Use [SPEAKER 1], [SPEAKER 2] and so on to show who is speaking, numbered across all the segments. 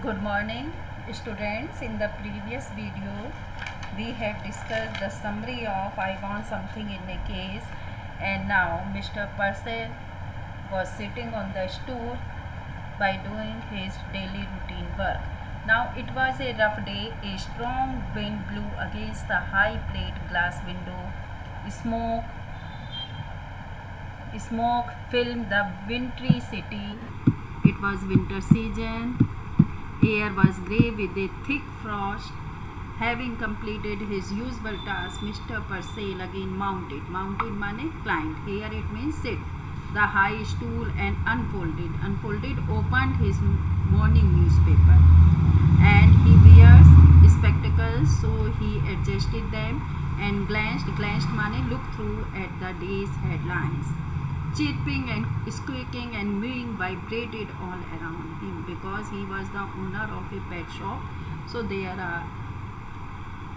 [SPEAKER 1] Good morning, students. In the previous video, we have discussed the summary of I want something in a case, and now Mr. Purcell was sitting on the stool by doing his daily routine work. Now it was a rough day. A strong wind blew against the high plate glass window. Smoke filled the wintry city. It was winter season. Air was grey with a thick frost. Having completed his usual task, Mr. Purcell again mounted. Mounted means climbed. Here it means sit. The high stool and unfolded. Unfolded, opened his morning newspaper. And he wears spectacles, so he adjusted them and glanced means looked through at the day's headlines. Chirping and squeaking and mewing vibrated all around him because he was the owner of a pet shop. So there are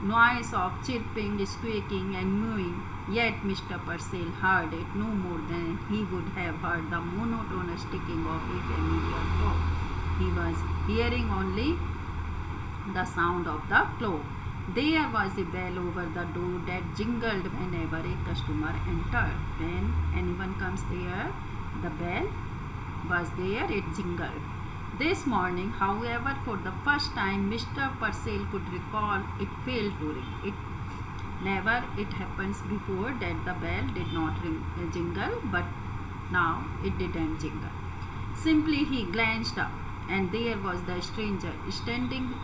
[SPEAKER 1] noise of chirping, squeaking and mewing. Yet Mr. Purcell heard it no more than he would have heard the monotonous ticking of a familiar clock. He was hearing only the sound of the clock. There was a bell over the door that jingled whenever a customer entered. When anyone comes there, the bell was there, it jingled. This morning, however, for the first time, Mr. Purcell could recall it failed to ring. It happens before that the bell did not jingle, but now it didn't jingle. Simply he glanced up, and there was the stranger standing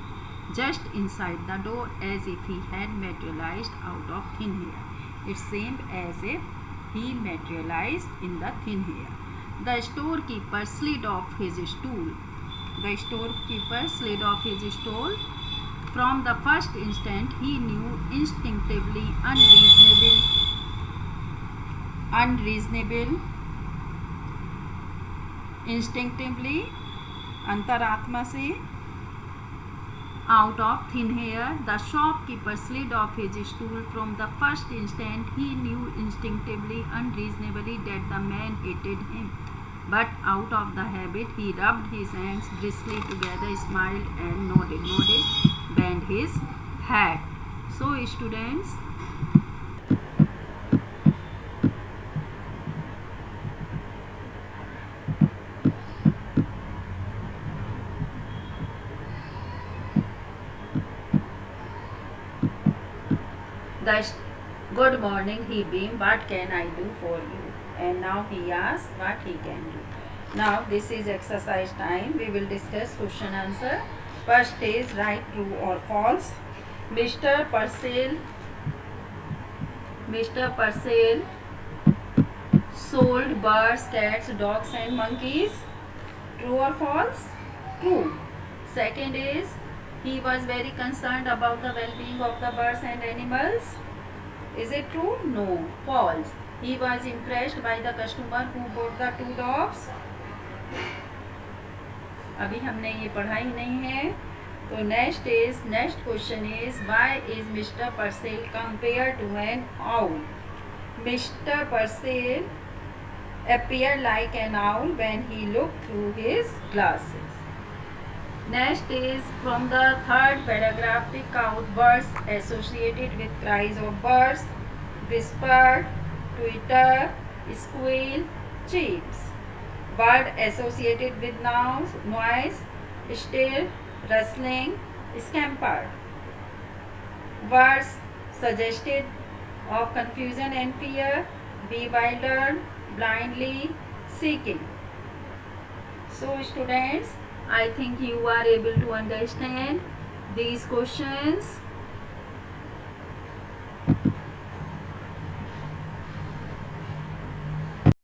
[SPEAKER 1] just inside the door as if he had materialized out of thin air. It seemed as if he materialized in the thin air. The storekeeper slid off his stool. From the first instant, he knew instinctively अंतरात्मा से out of thin air. The shopkeeper slid off his stool. From the first instant, he knew instinctively, unreasonably, that the man hated him. But out of the habit, he rubbed his hands briskly together, smiled and nodded, bent his head. So, students, good morning, he beamed. What can I do for you? And now he asks what he can do. Now this is exercise time. We will discuss question answer. First is right, true or false. Mr. Purcell sold birds, cats, dogs and monkeys. True or false? True. Second is he was very concerned about the well-being of the birds and animals. Is it true? No. False. He was impressed by the customer who bought the 2 dogs. अभी हमने ये पढ़ा ही नहीं है. तो next question is why is Mr. Purcell compared to an owl? Mr. Purcell appeared like an owl when he looked through his glasses. Next is from the third paragraph, pick out words associated with cries of birds: whisper, twitter, squeal, chirps. Word associated with nouns: noise, stir, rustling, scampered. Words suggested of confusion and fear: bewildered, blindly, seeking. So students, I think you are able to understand these questions.